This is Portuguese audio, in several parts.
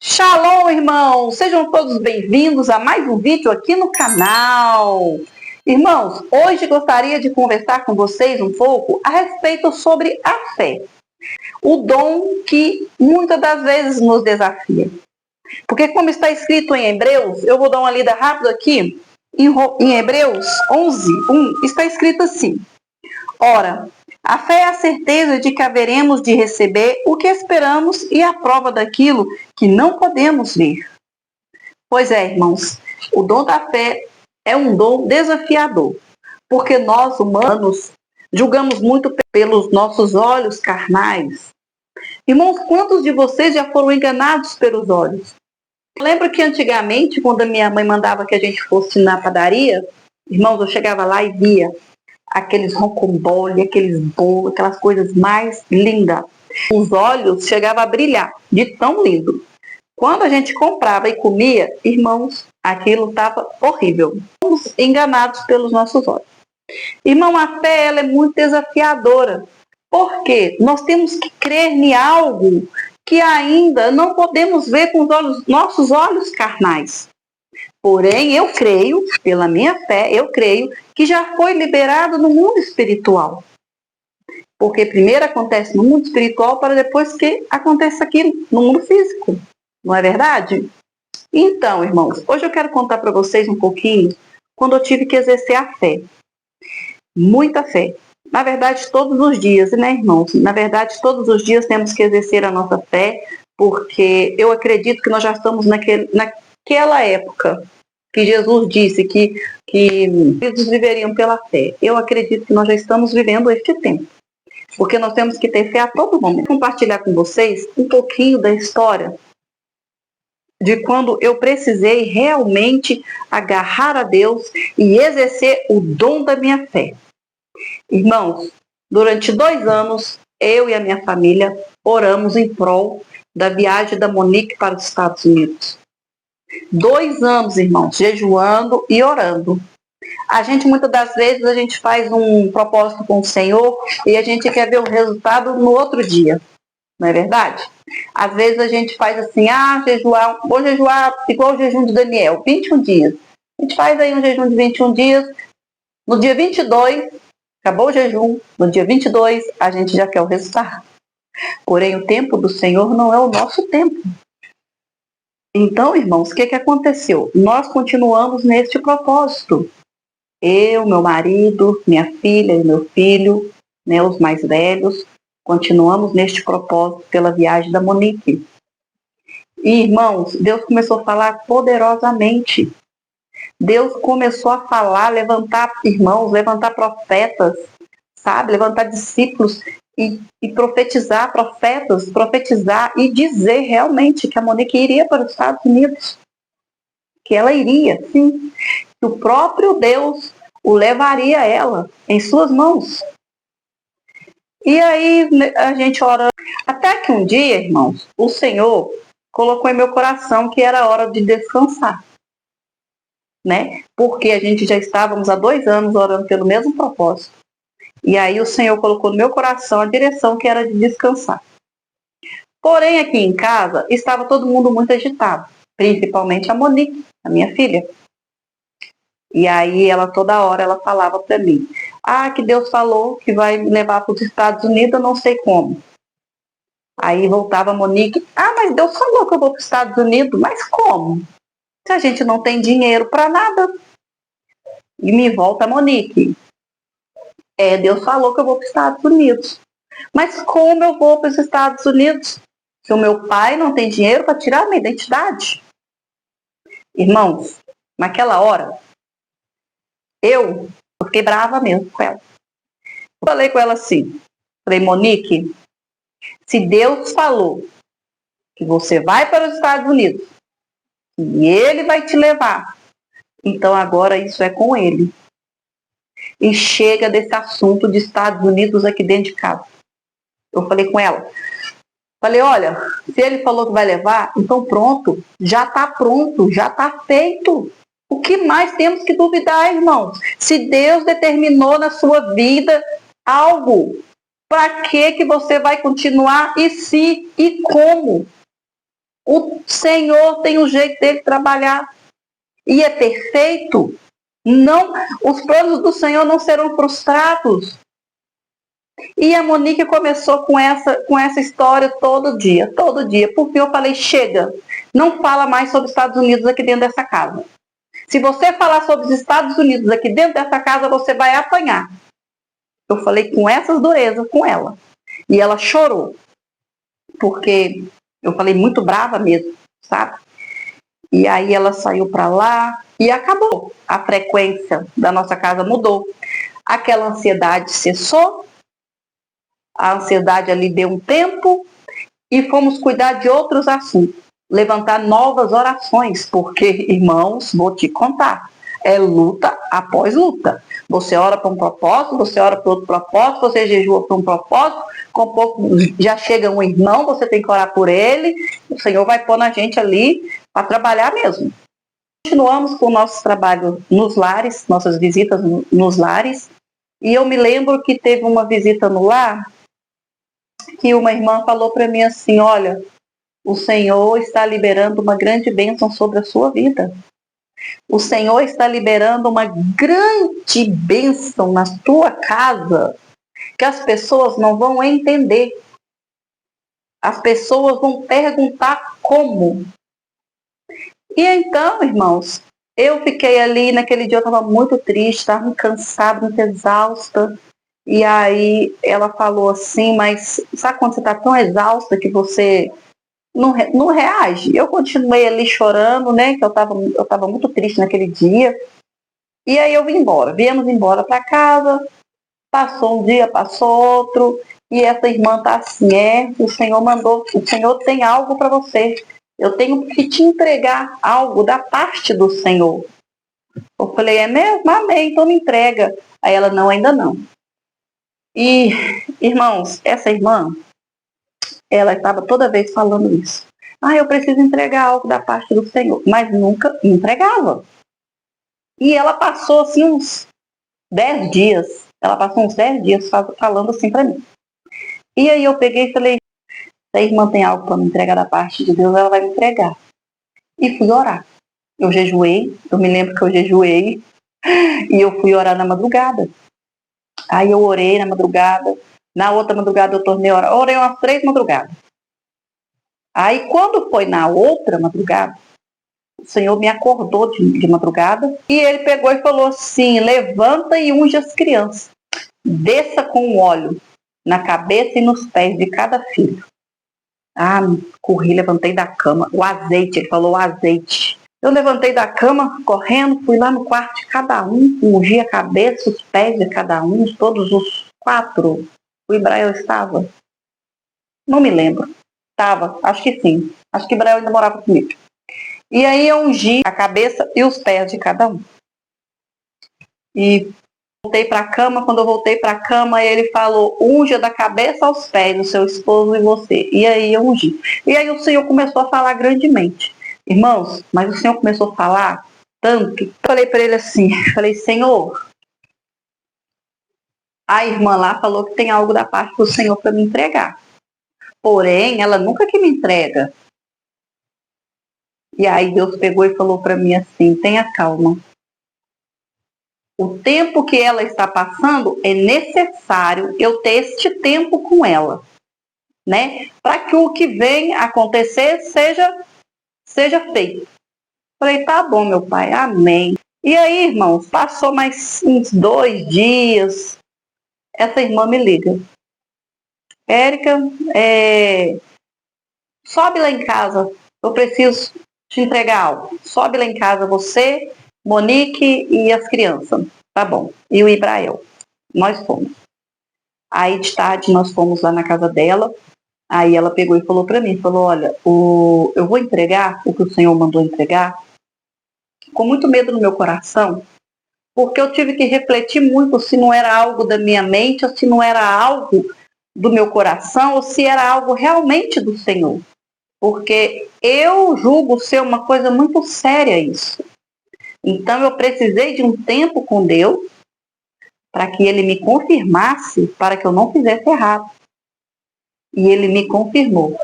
Shalom, irmãos! Sejam todos bem-vindos a mais um vídeo aqui no canal. Irmãos, hoje gostaria de conversar com vocês um pouco a respeito sobre a fé. O dom que muitas das vezes nos desafia. Porque como está escrito em Hebreus, eu vou dar uma lida rápida aqui, em Hebreus 11:1, está escrito assim: Ora, a fé é a certeza de que haveremos de receber o que esperamos e a prova daquilo que não podemos ver. Pois é, irmãos, o dom da fé é um dom desafiador, porque nós, humanos, julgamos muito pelos nossos olhos carnais. Irmãos, quantos de vocês já foram enganados pelos olhos? Eu lembro que antigamente, quando a minha mãe mandava que a gente fosse na padaria, irmãos, eu chegava lá e via aqueles rocambole, aqueles bolos, aquelas coisas mais lindas. Os olhos chegavam a brilhar de tão lindo. Quando a gente comprava e comia, irmãos, aquilo estava horrível. Fomos enganados pelos nossos olhos. Irmão, a fé ela é muito desafiadora, porque nós temos que crer em algo que ainda não podemos ver com os nossos olhos carnais. Porém, eu creio, pela minha fé, eu creio que já foi liberado no mundo espiritual. Porque primeiro acontece no mundo espiritual para depois que acontece aqui no mundo físico. Não é verdade? Então, irmãos, hoje eu quero contar para vocês um pouquinho quando eu tive que exercer a fé. Muita fé. Na verdade, todos os dias, né, irmãos? Na verdade, todos os dias temos que exercer a nossa fé, porque eu acredito que nós já estamos naquela época que Jesus disse que eles viveriam pela fé. Eu acredito que nós já estamos vivendo este tempo, porque nós temos que ter fé a todo momento. Vou compartilhar com vocês um pouquinho da história de quando eu precisei realmente agarrar a Deus e exercer o dom da minha fé. Irmãos, durante 2 anos, eu e a minha família oramos em prol da viagem da Monique para os Estados Unidos. 2 anos, irmãos, jejuando e orando. A gente, muitas das vezes, a gente faz um propósito com o Senhor e a gente quer ver o resultado no outro dia. Não é verdade? Às vezes a gente faz assim, vou jejuar igual o jejum de Daniel, 21 dias. A gente faz aí um jejum de 21 dias. No dia 22, acabou o jejum. No dia 22, a gente já quer o resultado. Porém, o tempo do Senhor não é o nosso tempo. Então, irmãos, o que aconteceu? Nós continuamos neste propósito. Eu, meu marido, minha filha e meu filho, né, os mais velhos, continuamos neste propósito pela viagem da Monique. E, irmãos, Deus começou a falar poderosamente. Deus começou a falar, levantar irmãos, levantar profetas, sabe? Levantar discípulos e profetizar, profetizar e dizer realmente que a Monique iria para os Estados Unidos. Que ela iria, sim. Que o próprio Deus o levaria ela em suas mãos. E aí a gente ora. Até que um dia, irmãos, o Senhor colocou em meu coração que era hora de descansar. Né? Porque a gente já estávamos há 2 anos orando pelo mesmo propósito. E aí o Senhor colocou no meu coração a direção que era de descansar. Porém, aqui em casa, estava todo mundo muito agitado. Principalmente a Monique, a minha filha. E aí, toda hora, ela falava para mim, que Deus falou que vai me levar para os Estados Unidos, eu não sei como. Aí voltava a Monique, mas Deus falou que eu vou para os Estados Unidos, mas como? Se a gente não tem dinheiro para nada. E me volta a Monique. Deus falou que eu vou para os Estados Unidos. Mas como eu vou para os Estados Unidos? Se o meu pai não tem dinheiro para tirar a minha identidade. Irmãos, naquela hora, eu fiquei brava mesmo com ela. Falei com ela assim, falei, Monique, se Deus falou que você vai para os Estados Unidos e Ele vai te levar, então agora isso é com Ele. E chega desse assunto de Estados Unidos aqui dentro de casa. Eu falei com ela. Falei, olha, se ele falou que vai levar, então pronto, já está feito. O que mais temos que duvidar, irmãos? Se Deus determinou na sua vida algo, para que você vai continuar e se e como? O Senhor tem um jeito dele trabalhar. E é perfeito. Não, os planos do Senhor não serão frustrados. E a Monique começou com essa história todo dia. Por fim eu falei, chega, não fala mais sobre os Estados Unidos aqui dentro dessa casa. Se você falar sobre os Estados Unidos aqui dentro dessa casa, você vai apanhar. Eu falei com essas durezas com ela. E ela chorou. Porque eu falei muito brava mesmo, sabe? E aí ela saiu para lá e acabou. A frequência da nossa casa mudou. Aquela ansiedade cessou. A ansiedade ali deu um tempo e fomos cuidar de outros assuntos. Levantar novas orações, porque, irmãos, vou te contar, é luta após luta. Você ora para um propósito, você ora para outro propósito, você jejua para um propósito, com pouco já chega um irmão, você tem que orar por ele, o Senhor vai pôr na gente ali para trabalhar mesmo. Continuamos com o nosso trabalho nos lares, nossas visitas nos lares, e eu me lembro que teve uma visita no lar, que uma irmã falou para mim assim, olha, o Senhor está liberando uma grande bênção sobre a sua vida. O Senhor está liberando uma grande bênção na tua casa, que as pessoas não vão entender. As pessoas vão perguntar como. E então, irmãos, eu fiquei ali, naquele dia eu estava muito triste, estava cansada, muito exausta. E aí ela falou assim, mas sabe quando você está tão exausta que você não reage? Eu continuei ali chorando, né, que eu tava muito triste naquele dia. E aí eu vim embora, viemos embora para casa, passou um dia, passou outro, e essa irmã tá assim, o Senhor mandou, o Senhor tem algo para você. Eu tenho que te entregar algo da parte do Senhor. Eu falei, é mesmo? Amém, então me entrega. Aí ela, não, ainda não. E, irmãos, essa irmã, ela estava toda vez falando isso. Eu preciso entregar algo da parte do Senhor. Mas nunca entregava. E ela passou assim uns 10 dias. Ela passou uns 10 dias falando assim para mim. E aí eu peguei e falei, se a irmã tem algo para me entregar da parte de Deus, ela vai me entregar. E fui orar. Eu jejuei, eu me lembro que eu jejuei. E eu fui orar na madrugada. Aí eu orei na madrugada. Na outra madrugada eu tornei a orar. Orei umas 3 madrugadas. Aí quando foi na outra madrugada, o Senhor me acordou de madrugada e ele pegou e falou assim, levanta e unge as crianças. Desça com óleo na cabeça e nos pés de cada filho. Corri, levantei da cama. O azeite, ele falou o azeite. Eu levantei da cama, correndo, fui lá no quarto de cada um, ungi a cabeça, os pés de cada um, todos os 4. O Ibrael estava? Não me lembro. Estava, acho que sim. Acho que Ibrael ainda morava comigo. E aí eu ungi a cabeça e os pés de cada um. E voltei para a cama. Quando eu voltei para a cama, ele falou, unja da cabeça aos pés do seu esposo e você. E aí eu ungi. E aí o Senhor começou a falar grandemente. Irmãos, mas o Senhor começou a falar tanto. Eu falei para ele assim, falei, Senhor, a irmã lá falou que tem algo da parte do Senhor para me entregar. Porém, ela nunca que me entrega. E aí Deus pegou e falou para mim assim, tenha calma. O tempo que ela está passando é necessário eu ter este tempo com ela, né? Para que o que vem acontecer seja feito. Falei, tá bom, meu pai, amém. E aí, irmãos, passou mais uns 2 dias, essa irmã me liga. Érica, sobe lá em casa, eu preciso te entregar algo. Sobe lá em casa você, Monique e as crianças. Tá bom. E o Ibrael. Nós fomos. Aí de tarde nós fomos lá na casa dela. Aí ela pegou e falou para mim, falou, olha, eu vou entregar o que o Senhor mandou entregar com muito medo no meu coração, porque eu tive que refletir muito se não era algo da minha mente, ou se não era algo do meu coração, ou se era algo realmente do Senhor. Porque eu julgo ser uma coisa muito séria isso. Então eu precisei de um tempo com Deus para que Ele me confirmasse para que eu não fizesse errado. E Ele me confirmou.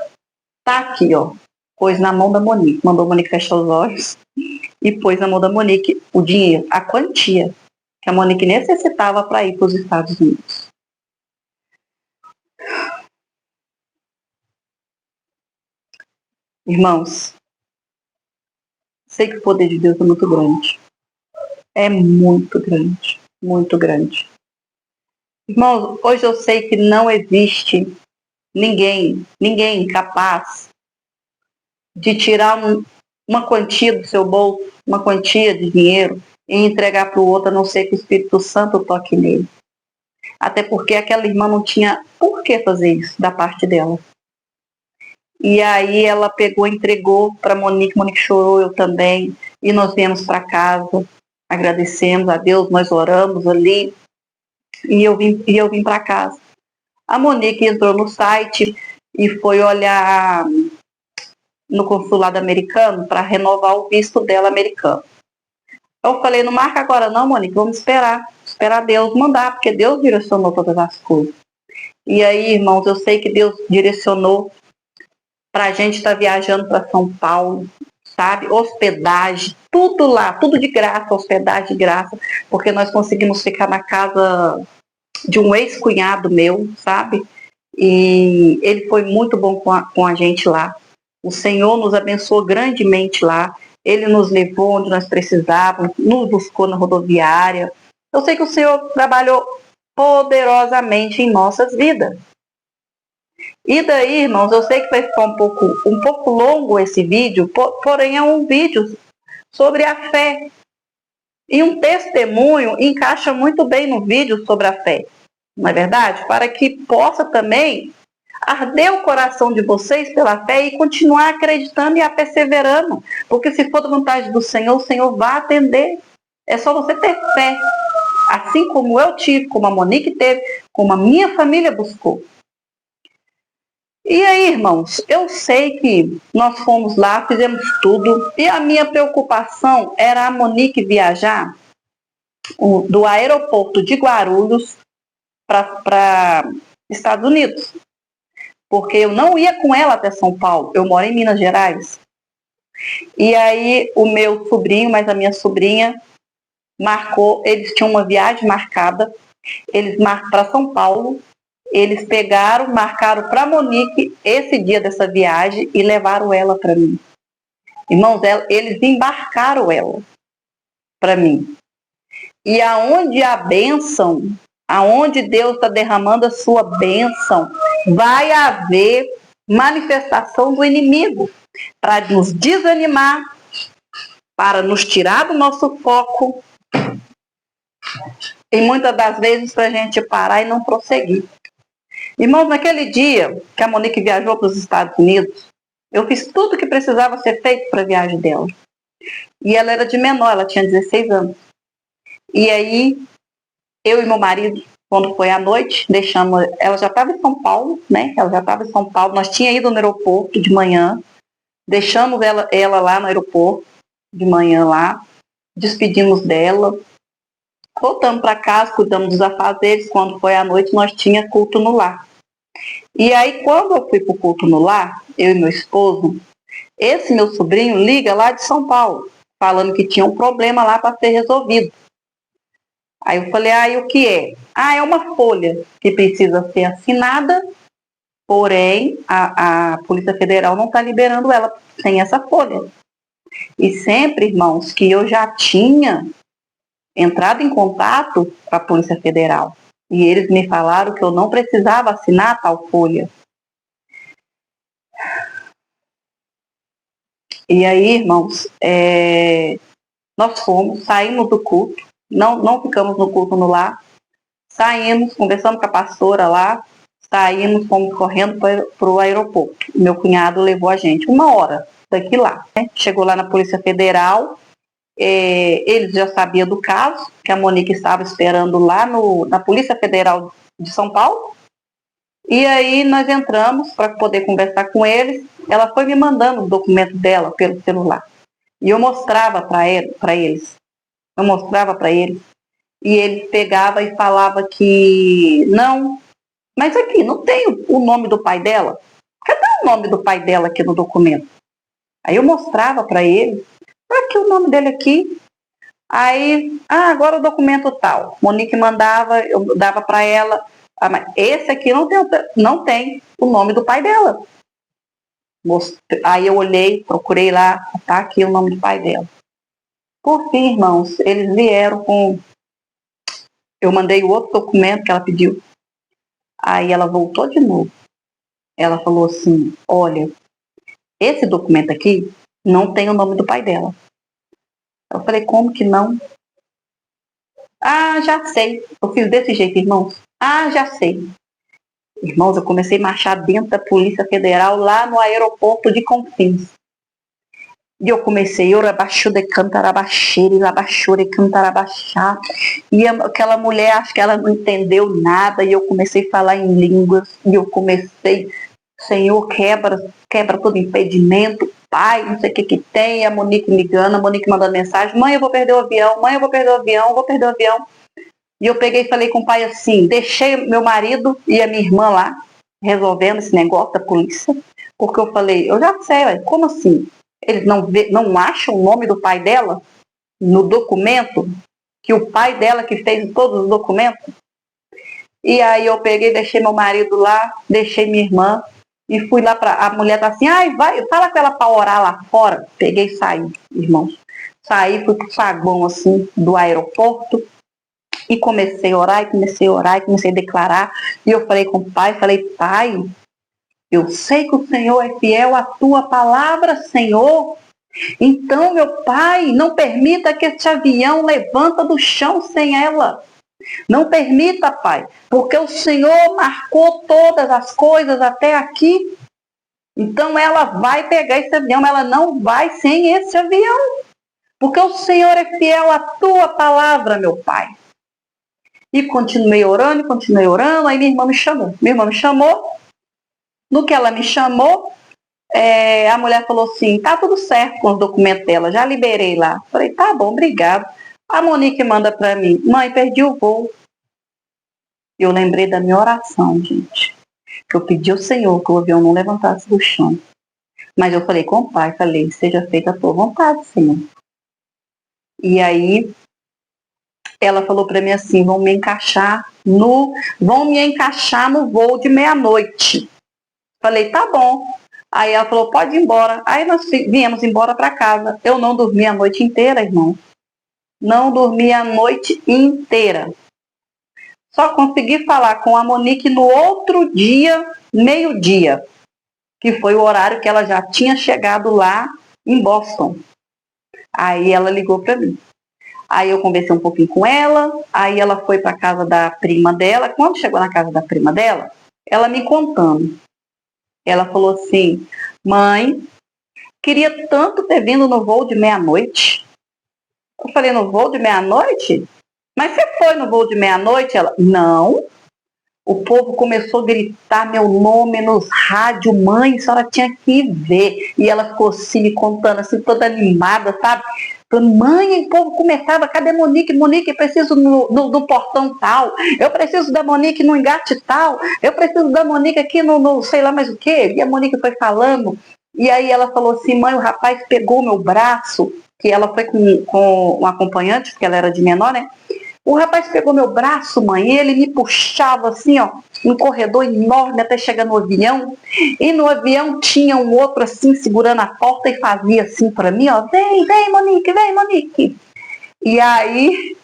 Tá aqui, ó. pôs na mão da Monique, mandou a Monique fechar os olhos e pôs na mão da Monique o dinheiro, a quantia que a Monique necessitava para ir para os Estados Unidos. Irmãos, sei que o poder de Deus é muito grande. É muito grande, muito grande. Irmãos, hoje eu sei que não existe ninguém capaz de tirar uma quantia do seu bolso, uma quantia de dinheiro e entregar para o outro, a não ser que o Espírito Santo toque nele. Até porque aquela irmã não tinha por que fazer isso da parte dela. E aí ela pegou, entregou para Monique chorou, eu também, e nós viemos para casa, agradecemos a Deus, nós oramos ali, e eu vim para casa. A Monique entrou no site e foi olhar no consulado americano para renovar o visto dela americano. Eu falei, não marca agora não, Monique, vamos esperar Deus mandar, porque Deus direcionou todas as coisas. E aí, irmãos, eu sei que Deus direcionou para a gente estar viajando para São Paulo, sabe? Hospedagem, tudo lá, tudo de graça, hospedagem de graça, porque nós conseguimos ficar na casa de um ex-cunhado meu, sabe? E ele foi muito bom com a gente lá. O Senhor nos abençoou grandemente lá. Ele nos levou onde nós precisávamos, nos buscou na rodoviária. Eu sei que o Senhor trabalhou poderosamente em nossas vidas. E daí, irmãos, eu sei que vai ficar um pouco longo esse vídeo, porém é um vídeo sobre a fé. E um testemunho encaixa muito bem no vídeo sobre a fé, não é verdade? Para que possa também arder o coração de vocês pela fé e continuar acreditando e perseverando. Porque se for da vontade do Senhor, o Senhor vai atender. É só você ter fé. Assim como eu tive, como a Monique teve, como a minha família buscou. E aí, irmãos, eu sei que nós fomos lá, fizemos tudo, e a minha preocupação era a Monique viajar do aeroporto de Guarulhos para Estados Unidos. Porque eu não ia com ela até São Paulo, eu moro em Minas Gerais. E aí o meu sobrinho, mas a minha sobrinha, marcou, eles tinham uma viagem marcada, eles marcaram para São Paulo, eles pegaram, marcaram para Monique esse dia dessa viagem e levaram ela para mim. Irmãos, eles embarcaram ela para mim. E aonde a bênção, aonde Deus está derramando a sua bênção, vai haver manifestação do inimigo para nos desanimar, para nos tirar do nosso foco e muitas das vezes para a gente parar e não prosseguir. Irmãos, naquele dia que a Monique viajou para os Estados Unidos, eu fiz tudo o que precisava ser feito para a viagem dela. E ela era de menor, ela tinha 16 anos. E aí, eu e meu marido, quando foi à noite, deixamos, ela já estava em São Paulo, né? Ela já estava em São Paulo, nós tínhamos ido no aeroporto de manhã, deixamos ela lá no aeroporto de manhã lá, despedimos dela, voltamos para casa, cuidamos dos afazeres. Quando foi à noite, nós tínhamos culto no lar. E aí, quando eu fui para o culto no lar, eu e meu esposo, esse meu sobrinho liga lá de São Paulo, falando que tinha um problema lá para ser resolvido. Aí eu falei, e o que é? É uma folha que precisa ser assinada, porém a Polícia Federal não está liberando ela sem essa folha. E sempre, irmãos, que eu já tinha entrado em contato com a Polícia Federal. E eles me falaram que eu não precisava assinar tal folha. E aí, irmãos, nós saímos do culto, não ficamos no culto no lar, saímos, conversamos com a pastora lá, saímos, fomos correndo para o aeroporto. Meu cunhado levou a gente 1 hora daqui lá. Né? Chegou lá na Polícia Federal, eles já sabiam do caso, que a Monique estava esperando lá na Polícia Federal de São Paulo. E aí nós entramos para poder conversar com eles. Ela foi me mandando o documento dela pelo celular. E eu mostrava para eles. Eu mostrava para eles. E ele pegava e falava que não, mas aqui não tem o nome do pai dela. Cadê o nome do pai dela aqui no documento? Aí eu mostrava para ele, aqui o nome dele aqui. Aí, agora o documento tal. Monique mandava, eu dava para ela. Mas esse aqui não tem o nome do pai dela. Aí eu olhei, procurei lá, tá aqui o nome do pai dela. Por fim, irmãos, eles vieram com... Eu mandei o outro documento que ela pediu. Aí ela voltou de novo. Ela falou assim, olha, esse documento aqui não tem o nome do pai dela. Eu falei, como que não? Já sei. Eu fiz desse jeito, irmãos. Já sei. Irmãos, eu comecei a marchar dentro da Polícia Federal lá no aeroporto de Confins. E eu comecei, eu abaixo de cantarabaxeira, e abaixou de cantarabaxá. E aquela mulher, acho que ela não entendeu nada, e eu comecei a falar em línguas, e eu comecei, Senhor, quebra todo impedimento, Pai, não sei o que tem. A Monique ligando, a Monique mandando mensagem, mãe, eu vou perder o avião, mãe, eu vou perder o avião, vou perder o avião. E eu peguei e falei com o pai assim, deixei meu marido e a minha irmã lá, resolvendo esse negócio da polícia, porque eu falei, eu já sei, como assim? Eles não acham o nome do pai dela no documento, que o pai dela que fez todos os documentos? E aí eu peguei, deixei meu marido lá, deixei minha irmã, e fui lá para a mulher tá assim, vai, fala com ela para orar lá fora. Peguei e saí, irmãos. Saí, fui pro saguão assim do aeroporto, e comecei a orar, e comecei a declarar. E eu falei com o pai, pai, eu sei que o Senhor é fiel à tua palavra, Senhor. Então, meu pai, não permita que este avião levanta do chão sem ela. Não permita, pai, porque o Senhor marcou todas as coisas até aqui. Então, ela vai pegar esse avião, ela não vai sem esse avião. Porque o Senhor é fiel à tua palavra, meu pai. E continuei orando, aí minha irmã me chamou. No que ela me chamou, a mulher falou assim, tá tudo certo com os documentos dela, já liberei lá. Falei, tá bom, obrigado. A Monique manda para mim, mãe, perdi o voo. Eu lembrei da minha oração, gente. Que eu pedi ao Senhor que o avião não levantasse do chão. Mas eu falei com o pai, seja feita a tua vontade, Senhor. E aí, ela falou para mim assim, vão me encaixar no voo de meia-noite. Falei, tá bom. Aí ela falou, pode ir embora. Aí nós viemos embora para casa. Eu não dormi a noite inteira, irmão. Não dormi a noite inteira. Só consegui falar com a Monique no outro dia, meio-dia, que foi o horário que ela já tinha chegado lá em Boston. Aí ela ligou para mim. Aí eu conversei um pouquinho com ela, aí ela foi para a casa da prima dela. Quando chegou na casa da prima dela, ela me contando. Ela falou assim, mãe, queria tanto ter vindo no voo de meia-noite. Eu falei, no voo de meia-noite? Mas você foi no voo de meia-noite? Ela, não. O povo começou a gritar meu nome nos rádios, mãe, a senhora tinha que ver. E ela ficou assim, me contando, assim, toda animada, sabe? Falando, mãe, o povo começava, cadê Monique? Monique, preciso no portão tal. Eu preciso da Monique no engate tal. Eu preciso da Monique aqui no sei lá mais o quê. E a Monique foi falando. E aí ela falou assim, mãe, o rapaz pegou meu braço, que ela foi com um acompanhante, porque ela era de menor, né? O rapaz pegou meu braço, mãe, e ele me puxava assim, ó, um corredor enorme até chegar no avião. E no avião tinha um outro assim, segurando a porta e fazia assim para mim, ó, vem, Monique, vem, Monique. E aí,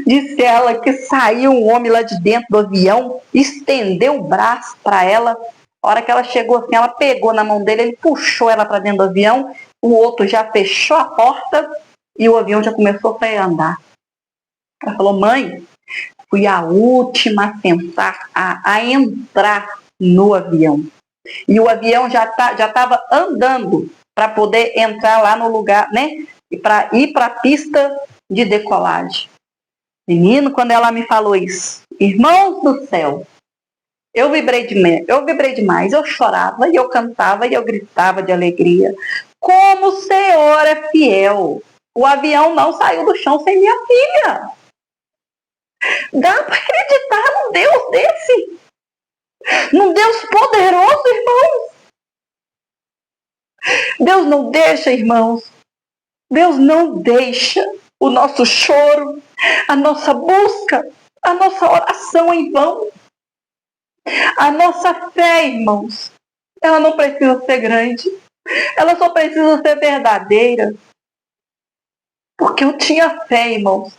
disse ela que saiu um homem lá de dentro do avião, estendeu o braço para ela. A hora que ela chegou assim, ela pegou na mão dele, ele puxou ela para dentro do avião, o outro já fechou a porta e o avião já começou a andar. Ela falou, mãe, fui a última a tentar a entrar no avião. E o avião já estava andando para poder entrar lá no lugar, né? E para ir para a pista de decolagem. Menino, quando ela me falou isso, irmãos do céu, eu vibrei demais, eu chorava, e eu cantava, e eu gritava de alegria. Como o Senhor é fiel! O avião não saiu do chão sem minha filha. Dá para acreditar num Deus desse? Num Deus poderoso, irmãos? Deus não deixa, irmãos. Deus não deixa o nosso choro, a nossa busca, a nossa oração em vão. A nossa fé, irmãos, ela não precisa ser grande. Ela só precisa ser verdadeira. Porque eu tinha fé, irmãos.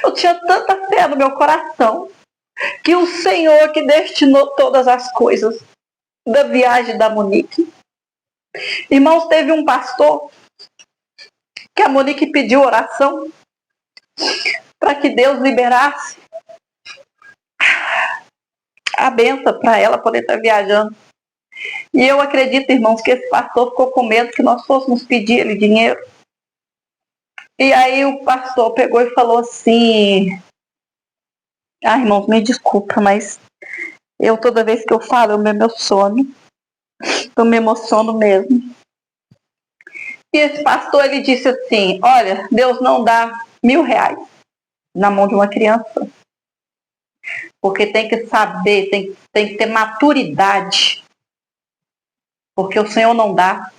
Eu tinha tanta fé no meu coração que o Senhor que destinou todas as coisas da viagem da Monique. Irmãos, teve um pastor que a Monique pediu oração para que Deus liberasse a benção para ela poder estar viajando. E eu acredito, irmãos, que esse pastor ficou com medo que nós fôssemos pedir ele dinheiro. E aí o pastor pegou e falou assim: irmãos, me desculpa, mas eu toda vez que eu falo, eu me emociono. Eu me emociono mesmo. E esse pastor, ele disse assim: olha, Deus não dá R$1.000 na mão de uma criança. Porque tem que saber, tem que ter maturidade. Porque o Senhor não dá.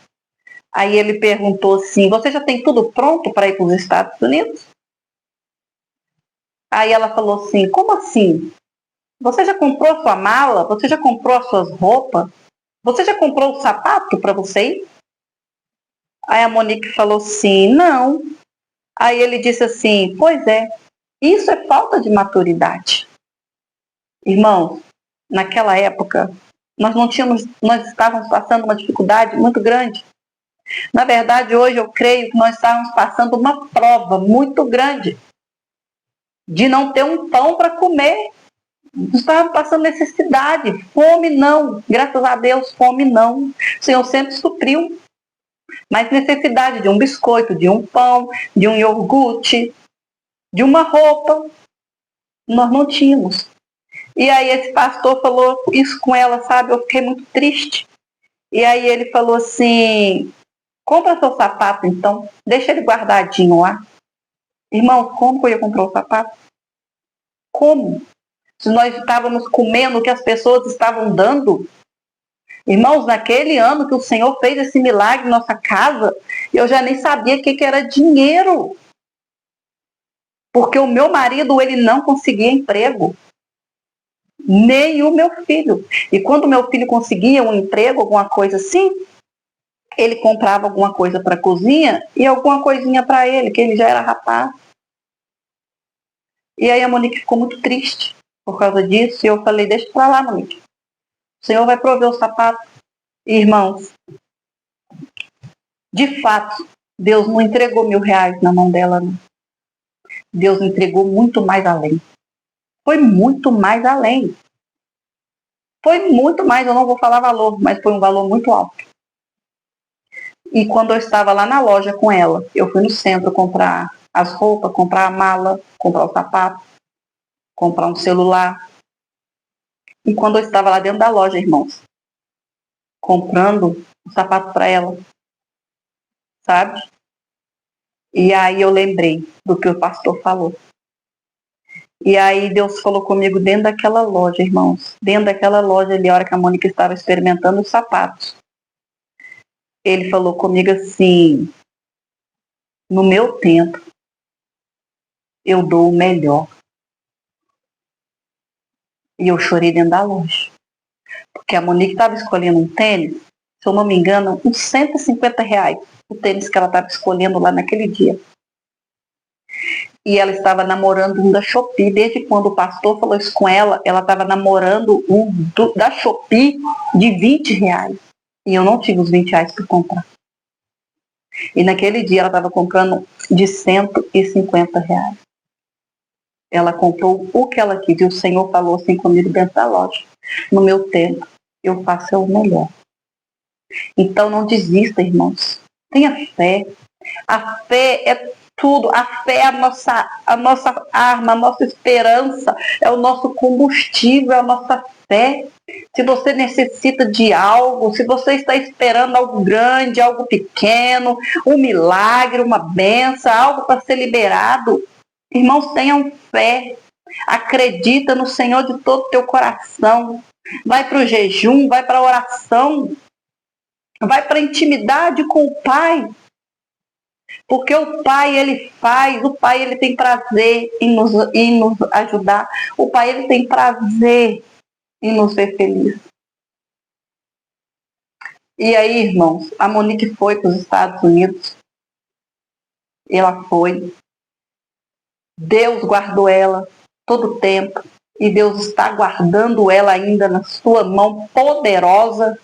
Aí ele perguntou assim: você já tem tudo pronto para ir para os Estados Unidos? Aí ela falou assim: como assim? Você já comprou a sua mala? Você já comprou as suas roupas? Você já comprou o sapato para você ir? Aí a Monique falou assim: não. Aí ele disse assim: pois é, isso é falta de maturidade. Irmãos, naquela época, nós estávamos passando uma dificuldade muito grande. Na verdade, hoje eu creio que nós estávamos passando uma prova muito grande de não ter um pão para comer. Nós estávamos passando necessidade, fome não. Graças a Deus, fome não. O Senhor sempre supriu. Mas necessidade de um biscoito, de um pão, de um iogurte, de uma roupa, nós não tínhamos. E aí esse pastor falou isso com ela, sabe? Eu fiquei muito triste. E aí ele falou assim: compra seu sapato então, deixa ele guardadinho lá. Irmão, como que eu ia comprar o sapato? Como? Se nós estávamos comendo o que as pessoas estavam dando. Irmãos, naquele ano que o Senhor fez esse milagre em nossa casa, eu já nem sabia o que era dinheiro. Porque o meu marido, ele não conseguia emprego. Nem o meu filho. E quando o meu filho conseguia um emprego, alguma coisa assim, ele comprava alguma coisa para a cozinha e alguma coisinha para ele, que ele já era rapaz. E aí a Monique ficou muito triste por causa disso. E eu falei: deixa para lá, Monique. O Senhor vai prover o sapato. Irmãos, de fato, Deus não entregou R$1.000 na mão dela, não. Deus entregou muito mais além. Foi muito mais além. Foi muito mais, eu não vou falar valor, mas foi um valor muito alto. E quando eu estava lá na loja com ela, eu fui no centro comprar as roupas, comprar a mala, comprar o sapato, comprar um celular. E quando eu estava lá dentro da loja, irmãos, comprando o sapato para ela, sabe? E aí eu lembrei do que o pastor falou. E aí Deus falou comigo dentro daquela loja, irmãos. Dentro daquela loja ali, a hora que a Mônica estava experimentando os sapatos. Ele falou comigo assim: no meu tempo, eu dou o melhor. E eu chorei dentro da loja. Porque a Monique estava escolhendo um tênis, se eu não me engano, uns R$150. O tênis que ela estava escolhendo lá naquele dia. E ela estava namorando um da Shopee. Desde quando o pastor falou isso com ela, ela estava namorando um da Shopee de R$20. E eu não tive os R$20 para comprar. E naquele dia ela estava comprando de R$150. Ela comprou o que ela quis. E o Senhor falou assim comigo dentro da loja: no meu tempo, eu faço o melhor. Então não desista, irmãos. Tenha fé. A fé é tudo. A fé é a nossa arma, a nossa esperança, é o nosso combustível, é a nossa fé. Se você necessita de algo, se você está esperando algo grande, algo pequeno, um milagre, uma bênção, algo para ser liberado, irmãos, tenham fé. Acredita no Senhor de todo o teu coração. Vai para o jejum, vai para a oração. vai para a intimidade com o Pai. Porque o Pai, Ele faz, o Pai, Ele tem prazer em nos ajudar. O Pai, Ele tem prazer em nos ver felizes. E aí, irmãos, a Monique foi para os Estados Unidos. Ela foi. Deus guardou ela todo o tempo. E Deus está guardando ela ainda na sua mão poderosa.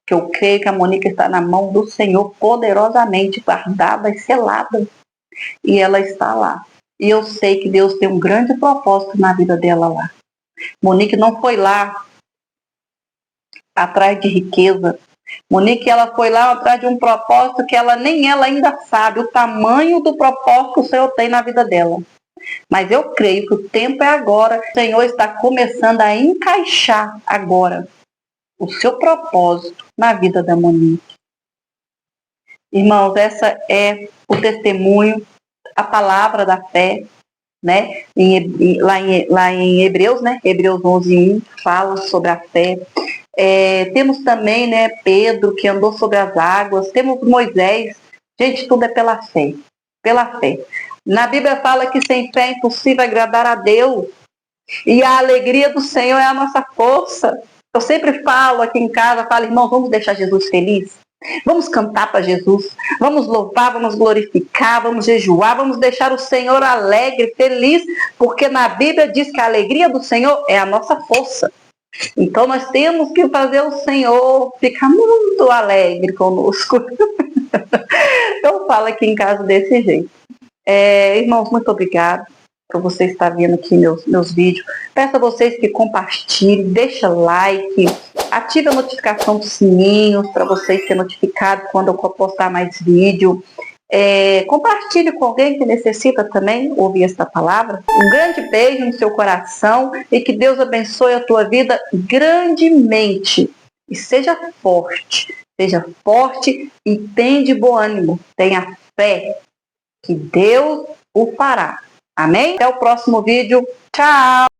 Que eu creio que a Monique está na mão do Senhor poderosamente guardada e selada. E ela está lá. E eu sei que Deus tem um grande propósito na vida dela lá. Monique não foi lá atrás de riqueza. Monique, ela foi lá atrás de um propósito que nem ela ainda sabe o tamanho do propósito que o Senhor tem na vida dela. Mas eu creio que o tempo é agora. O Senhor está começando a encaixar agora o seu propósito na vida da Monique. Irmãos, essa é o testemunho, a palavra da fé, né? Lá em Hebreus, né? Hebreus 11:1 fala sobre a fé. Temos também, né, Pedro, que andou sobre as águas. Temos Moisés. Gente, tudo é pela fé. Pela fé. Na Bíblia fala que sem fé é impossível agradar a Deus. E a alegria do Senhor é a nossa força. Eu sempre falo aqui em casa, irmãos, vamos deixar Jesus feliz? Vamos cantar para Jesus, vamos louvar, vamos glorificar, vamos jejuar, vamos deixar o Senhor alegre, feliz, porque na Bíblia diz que a alegria do Senhor é a nossa força. Então nós temos que fazer o Senhor ficar muito alegre conosco. Eu falo aqui em casa desse jeito. Irmãos, muito obrigado por você estar vendo aqui meus vídeos. Peço a vocês que compartilhem, deixa like, ative a notificação dos sininhos para vocês serem notificados quando eu postar mais vídeo. Compartilhe com alguém que necessita também ouvir esta palavra. Um grande beijo no seu coração e que Deus abençoe a tua vida grandemente. E seja forte e tenha de bom ânimo. Tenha fé que Deus o fará. Amém? Até o próximo vídeo. Tchau!